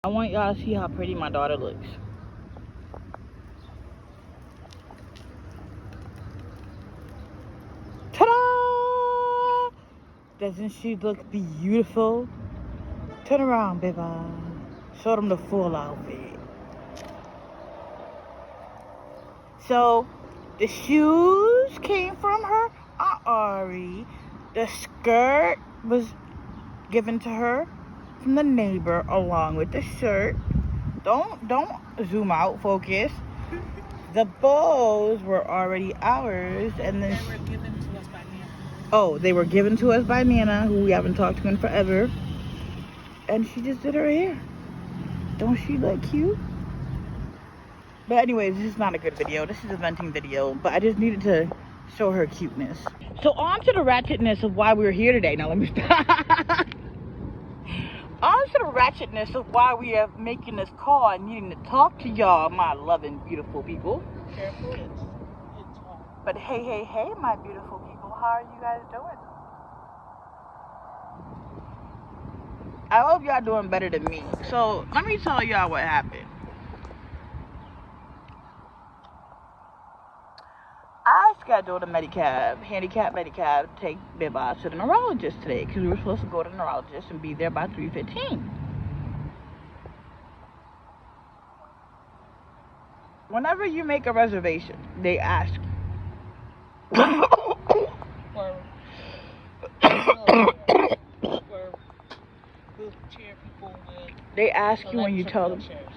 I want y'all to see how pretty my daughter looks. Ta-da! Doesn't she look beautiful? Turn around, baby. Show them the full outfit. So, the shoes came from her Aunt Ari. The skirt was given to her from the neighbor along with the shirt. Don't zoom out, focus. The bows were already ours, and then they were given to us by Nana. Oh, they were given to us by Nana, who we haven't talked to in forever. And she just did her hair. Don't she look cute? But anyways, this is not a good video. This is a venting video, but I just needed to show her cuteness. So on to the ratchetness of why we were here today. Now let me stop. On to the ratchetness of why we are making this call and needing to talk to y'all, my loving, beautiful people. Careful, it's But hey, my beautiful people, how are you guys doing? I hope y'all doing better than me. So let me tell y'all what happened. I scheduled a handicap medicab, to take Bibba to the neurologist today because we were supposed to go to the neurologist and be there by 3:15. Whenever you make a reservation, they ask for wheelchair people with. They ask you when you tell them. Wheelchairs.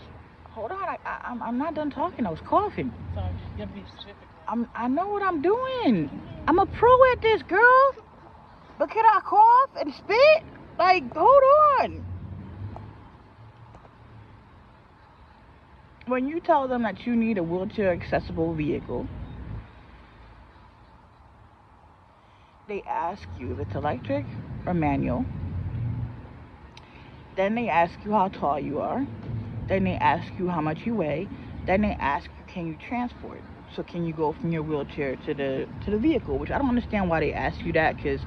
Hold on, I'm not done talking. I was coughing. Sorry, you have to be specific. I know what I'm doing. I'm a pro at this, girl. But can I cough and spit? Like, hold on. When you tell them that you need a wheelchair accessible vehicle, they ask you if it's electric or manual. Then they ask you how tall you are. Then they ask you how much you weigh. Then they ask you, can you transport? So can you go from your wheelchair to the vehicle? Which I don't understand why they ask you that, because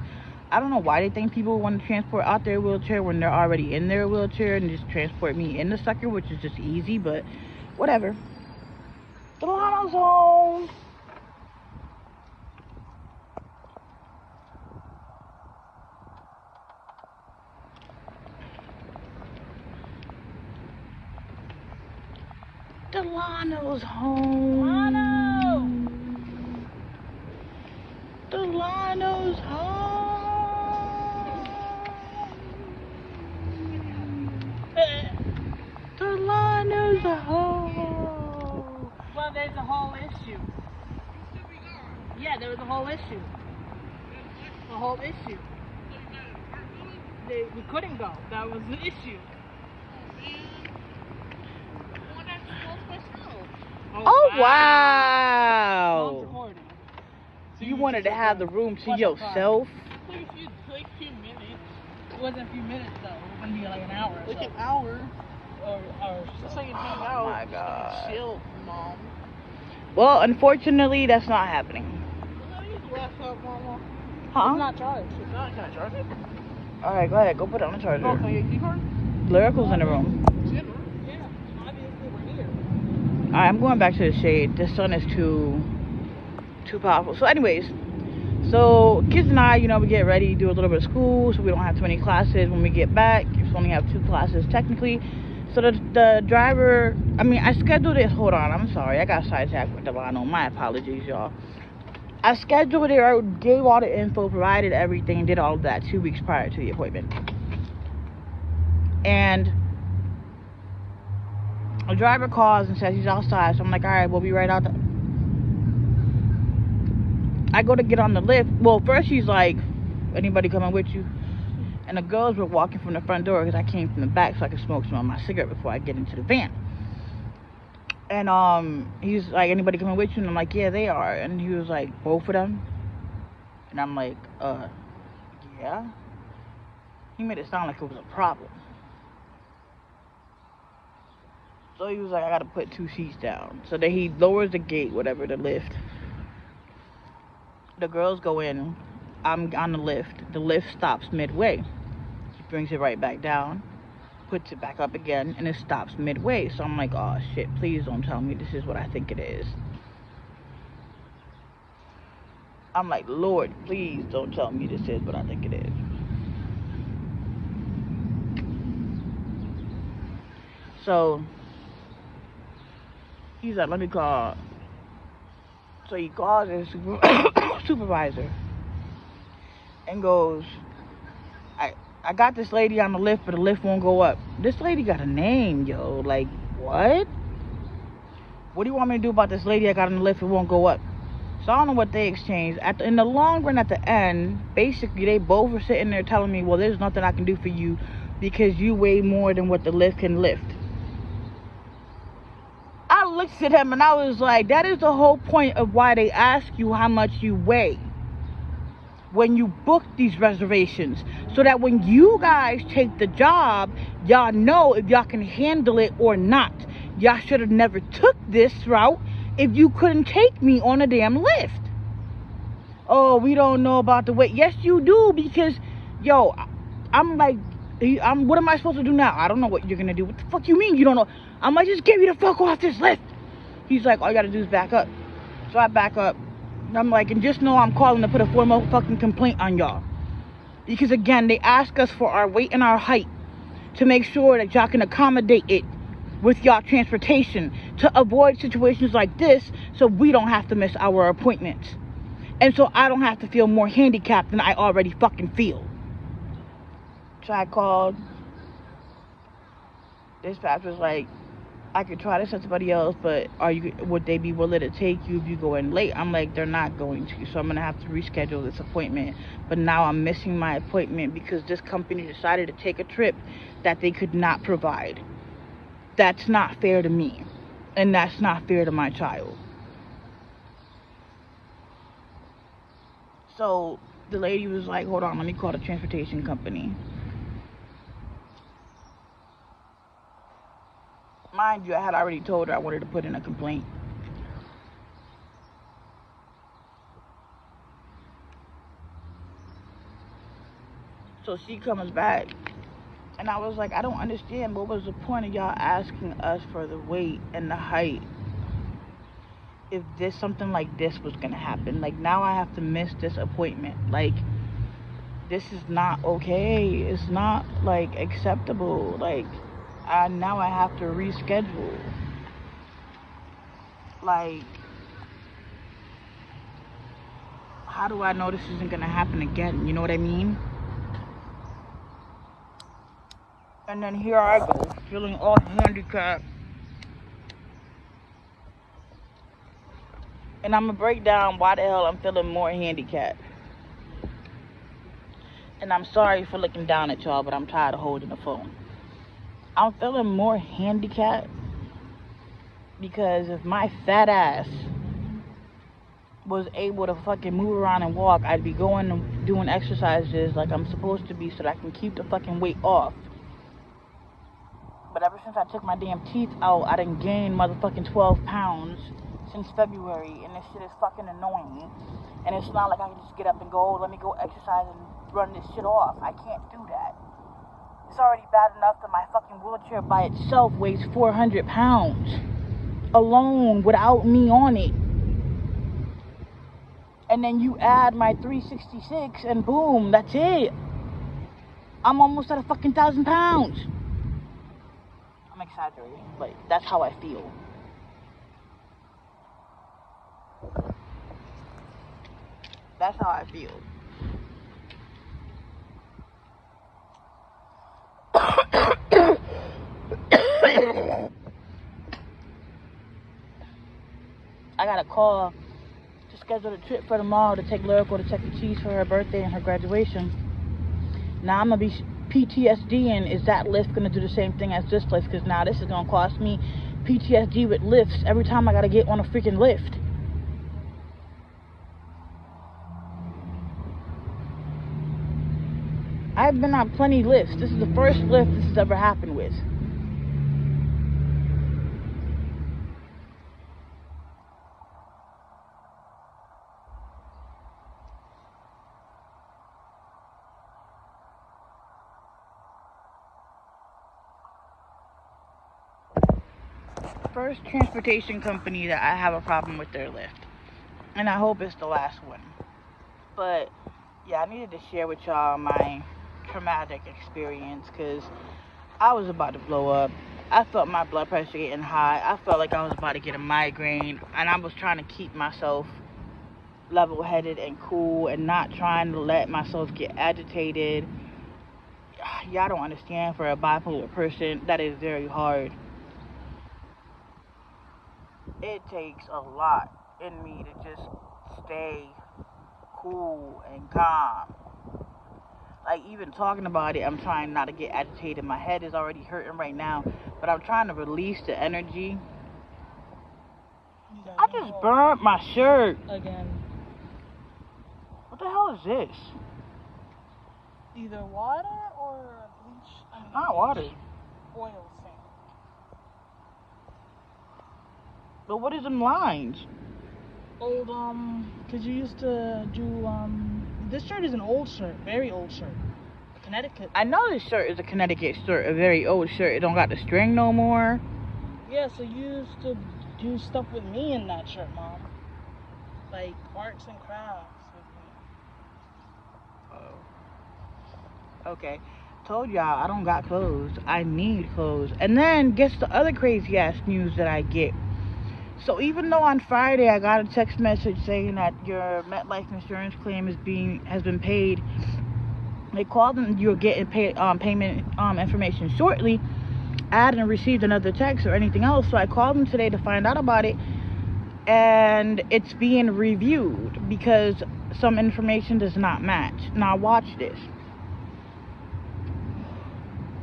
I don't know why they think people want to transport out their wheelchair when they're already in their wheelchair and just transport me in the sucker, which is just easy, but whatever. Delano's home. Delano's home. Delano's home. Delano's home. Well, there's a whole issue. Yeah, there was a whole issue. A whole issue. We couldn't go. That was the issue. Oh, wow. So You wanted to have the room to yourself? Like a few minutes. It wasn't a few minutes though. It was gonna be like an hour. Like an hour. Or Just like hang Oh out. my God. Chill, Mom. Well, unfortunately, that's not happening. Huh? It's not charged. It's not. Can I charge it? All right, go ahead. Go put it on the charger. Oh, can I get a key card? Lyrical's in the room. yeah, obviously we're here. All right, I'm going back to the shade. The sun is too powerful. So anyways, so kids and I, we get ready, do a little bit of school, so we don't have too many classes. When we get back, we only have 2 classes technically. So the driver, I scheduled it. Hold on, I'm sorry. I got sidetracked with Delano. My apologies, y'all. I scheduled it, I gave all the info, provided everything, did all of that 2 weeks prior to the appointment. And the driver calls and says he's outside. So I'm like, all right, we'll be right out there. I go to get on the lift. Well, first she's like, anybody coming with you? And the girls were walking from the front door because I came from the back so I could smoke some of my cigarette before I get into the van. And he's like, anybody coming with you? And I'm like, yeah, they are. And he was like, both of them? And I'm like, yeah. He made it sound like it was a problem. So he was like, I gotta put 2 seats down. So then he lowers the gate, whatever, the lift. The girls go in. I'm on the lift. The lift stops midway. He brings it right back down. puts it back up again, and it stops midway. So I'm like, oh shit, please don't tell me this is what I think it is. I'm like, Lord, please don't tell me this is what I think it is. So he's like, let me call. So he calls his supervisor and goes, I got this lady on the lift, but the lift won't go up. This lady got a name, yo. Like, what? What do you want me to do about this lady I got on the lift? It won't go up. So I don't know what they exchanged. In the long run, at the end, basically, they both were sitting there telling me, well, there's nothing I can do for you because you weigh more than what the lift can lift. I looked at him and I was like, that is the whole point of why they ask you how much you weigh when you book these reservations, so that when you guys take the job, y'all know if y'all can handle it or not. Y'all should have never took this route if you couldn't take me on a damn lift. Oh, we don't know about the weight. Yes, you do, because, yo, I'm like, what am I supposed to do now? I don't know what you're going to do. What the fuck you mean you don't know? I'm like, just get me the fuck off this lift. He's like, all you got to do is back up. So I back up. And I'm like, and just know I'm calling to put a formal fucking complaint on y'all. Because, again, they ask us for our weight and our height to make sure that y'all can accommodate it with y'all transportation to avoid situations like this, so we don't have to miss our appointments. And so I don't have to feel more handicapped than I already fucking feel. So I called. Dispatch was like, I could try to send somebody else, but would they be willing to take you if you go in late? I'm like, they're not going to. So I'm going to have to reschedule this appointment. But now I'm missing my appointment because this company decided to take a trip that they could not provide. That's not fair to me. And that's not fair to my child. So the lady was like, hold on, let me call the transportation company. Mind you, I had already told her I wanted to put in a complaint. So she comes back, and I was like, I don't understand. What was the point of y'all asking us for the weight and the height if something like this was gonna happen? Like, now I have to miss this appointment. Like, this is not okay. It's not, like, acceptable. Like, now I have to reschedule. Like, how do I know this isn't gonna happen again? You know what I mean? And then here I go, feeling all handicapped. And I'm gonna break down why the hell I'm feeling more handicapped. And I'm sorry for looking down at y'all, but I'm tired of holding the phone. I'm feeling more handicapped because if my fat ass was able to fucking move around and walk, I'd be going and doing exercises like I'm supposed to be so that I can keep the fucking weight off. But ever since I took my damn teeth out, I done gained motherfucking 12 pounds since February, and this shit is fucking annoying. And it's not like I can just get up and go, let me go exercise and run this shit off. I can't do that. It's already bad enough that my fucking wheelchair by itself weighs 400 pounds. Alone, without me on it. And then you add my 366, and boom, that's it. I'm almost at a fucking 1,000 pounds. I'm exaggerating, but that's how I feel. That's how I feel. I got a call to schedule a trip for tomorrow to take Lyrical to Chuck E. Cheese for her birthday and her graduation. Now I'm going to be PTSDing. Is that lift going to do the same thing as this lift? Because now this is going to cost me PTSD with lifts every time I got to get on a freaking lift. I've been on plenty lifts. This is the first lift this has ever happened with. first transportation company that I have a problem with their Lyft. And I hope it's the last one. But yeah, I needed to share with y'all my traumatic experience because I was about to blow up. I felt my blood pressure getting high. I felt like I was about to get a migraine. And I was trying to keep myself level-headed and cool and not trying to let myself get agitated. Y'all don't understand, for a bipolar person, that is very hard. It takes a lot in me to just stay cool and calm. Like, even talking about it, I'm trying not to get agitated. My head is already hurting right now, but I'm trying to release the energy. I just burnt my shirt. Again. What the hell is this? Either water or bleach. Not water. Oil sand. But what is in lines? Old, cause you used to do, this shirt is an old shirt, very old shirt. Connecticut. I know this shirt is a Connecticut shirt, a very old shirt. It don't got the string no more. Yeah, so you used to do stuff with me in that shirt, Mom. Like arts and crafts with me. Oh. Okay. Told y'all I don't got clothes. I need clothes. And then guess the other crazy ass news that I get. So even though on Friday I got a text message saying that your MetLife insurance claim has been paid, they called and you're getting payment information shortly. I hadn't received another text or anything else, so I called them today to find out about it, and it's being reviewed because some information does not match. Now watch this.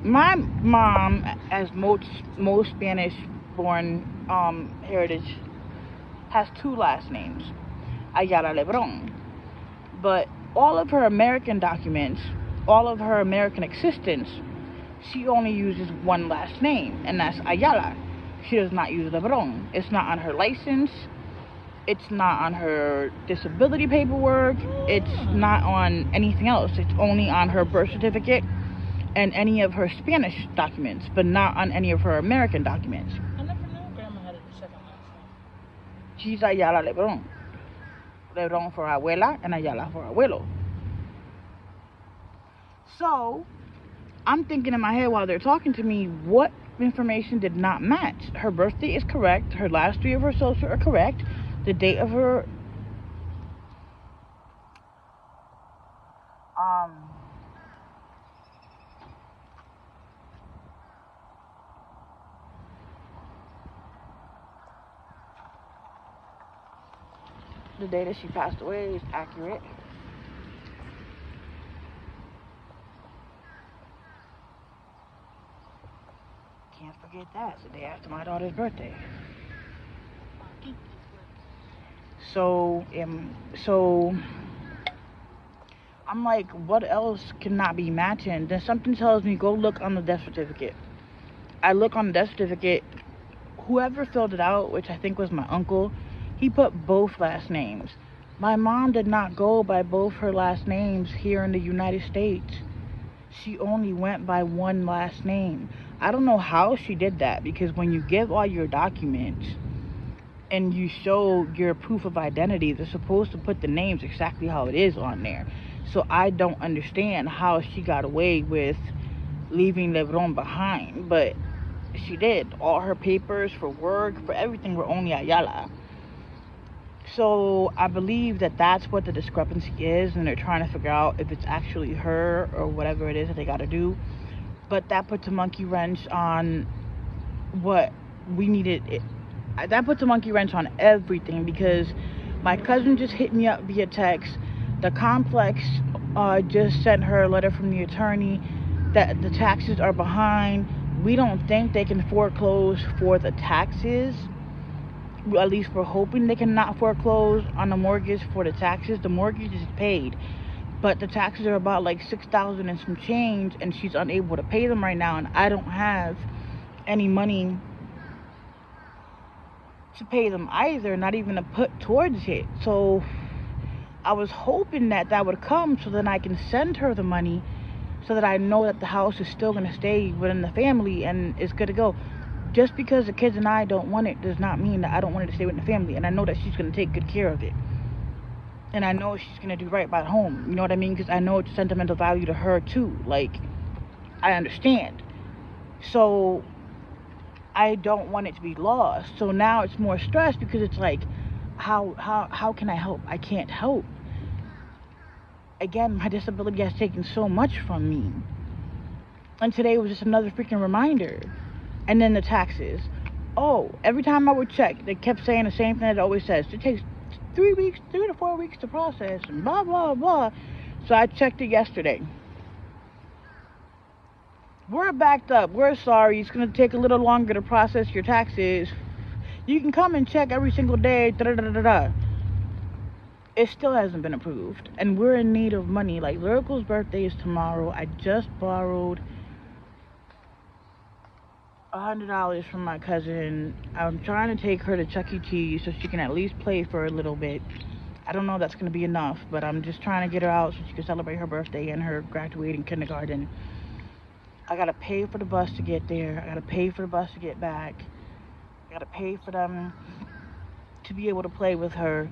My mom, as most Spanish-born heritage, has two last names, Ayala Lebron. But all of her American documents, all of her American existence, she only uses one last name, and that's Ayala. She does not use Lebron. It's not on her license. It's not on her disability paperwork. It's not on anything else. It's only on her birth certificate and any of her Spanish documents, but not on any of her American documents. I never knew Grandma had a second last name. She's Ayala Lebron. Lebron for abuela and Ayala for abuelo. So, I'm thinking in my head while they're talking to me, what information did not match? Her birthday is correct. Her last three of her social are correct. The date of her... the day that she passed away is accurate. Can't forget that. It's the day after my daughter's birthday. So I'm like, what else cannot be matching? Then something tells me, go look on the death certificate. I look on the death certificate. Whoever filled it out, which I think was my uncle, he put both last names. My mom did not go by both her last names here in the United States. She only went by one last name. I don't know how she did that, because when you give all your documents and you show your proof of identity, they're supposed to put the names exactly how it is on there. So I don't understand how she got away with leaving Lebron behind, but she did. All her papers for work, for everything, were only Ayala. So I believe that that's what the discrepancy is, and they're trying to figure out if it's actually her or whatever it is that they got to do. But that puts a monkey wrench on what we needed. That puts a monkey wrench on everything, because my cousin just hit me up via text. The complex just sent her a letter from the attorney that the taxes are behind. We don't think they can foreclose for the taxes. At least we're hoping they cannot foreclose on the mortgage for the taxes. The mortgage is paid, but the taxes are about like $6,000 and some change, and she's unable to pay them right now, and I don't have any money to pay them either, not even to put towards it. So I was hoping that that would come, so then I can send her the money, so that I know that the house is still going to stay within the family and it's good to go. Just because the kids and I don't want it does not mean that I don't want it to stay with the family. And I know that she's going to take good care of it. And I know she's going to do right by the home. You know what I mean? Because I know it's sentimental value to her too. Like, I understand. So I don't want it to be lost. So now it's more stress because it's like, how can I help? I can't help. Again, my disability has taken so much from me. And today was just another freaking reminder. And then the taxes. Oh, every time I would check, they kept saying the same thing that it always says. It takes 3 to 4 weeks to process and blah, blah, blah. So I checked it yesterday. We're backed up. We're sorry. It's going to take a little longer to process your taxes. You can come and check every single day. Da, da, da, da, da. It still hasn't been approved. And we're in need of money. Like, Lyrical's birthday is tomorrow. I just borrowed $100 from my cousin. I'm trying to take her to Chuck E. Cheese so she can at least play for a little bit. I don't know if that's going to be enough, but I'm just trying to get her out so she can celebrate her birthday and her graduating kindergarten. I got to pay for the bus to get there. I got to pay for the bus to get back. I got to pay for them to be able to play with her.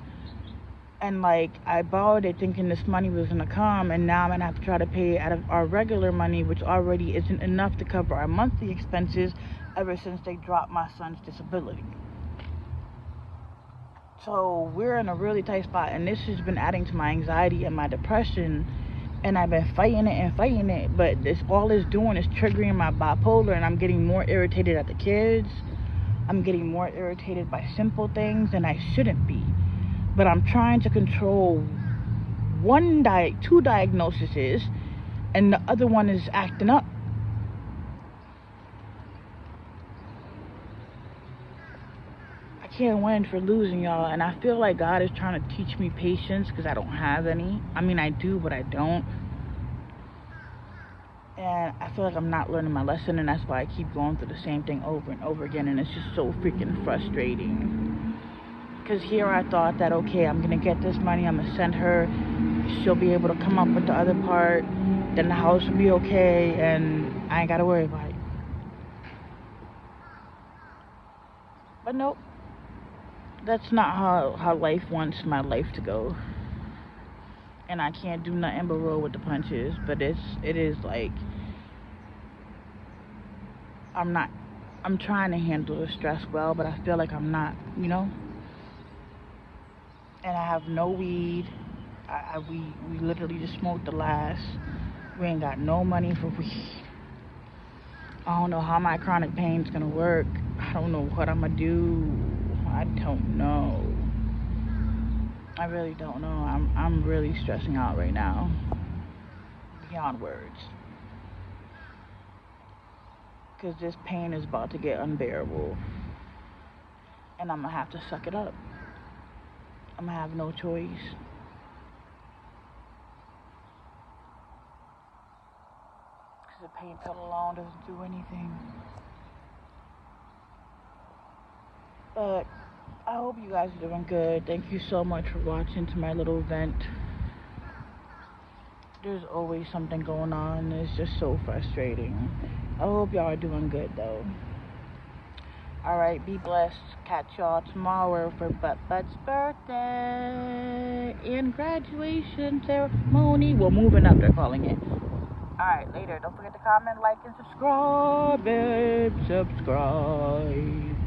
And like, I borrowed it thinking this money was going to come, and now I'm going to have to try to pay out of our regular money, which already isn't enough to cover our monthly expenses ever since they dropped my son's disability. So we're in a really tight spot, and this has been adding to my anxiety and my depression, and I've been fighting it, but this all it's doing is triggering my bipolar, and I'm getting more irritated at the kids. I'm getting more irritated by simple things, and I shouldn't be. But I'm trying to control two diagnoses, and the other one is acting up. I can't win for losing, y'all, and I feel like God is trying to teach me patience because I don't have any. I mean, I do, but I don't. And I feel like I'm not learning my lesson, and that's why I keep going through the same thing over and over again, and it's just so freaking frustrating. Because here I thought that, okay, I'm going to get this money, I'm going to send her, she'll be able to come up with the other part, then the house will be okay, and I ain't got to worry about it. But nope, that's not how life wants my life to go. And I can't do nothing but roll with the punches, but it is like, I'm trying to handle the stress well, but I feel like I'm not, you know? And I have no weed. We literally just smoked the last. We ain't got no money for weed. I don't know how my chronic pain's gonna work. I don't know what I'm gonna do. I don't know. I really don't know. I'm really stressing out right now. Beyond words. Because this pain is about to get unbearable. And I'm gonna have to suck it up. I'm gonna have no choice. Because the pain pill alone doesn't do anything. But I hope you guys are doing good. Thank you so much for watching to my little vent. There's always something going on. It's just so frustrating. I hope y'all are doing good though. Alright, be blessed. Catch y'all tomorrow for Butt's birthday and graduation ceremony. Well, moving up, they're calling it. Alright, later. Don't forget to comment, like, and subscribe. Subscribe.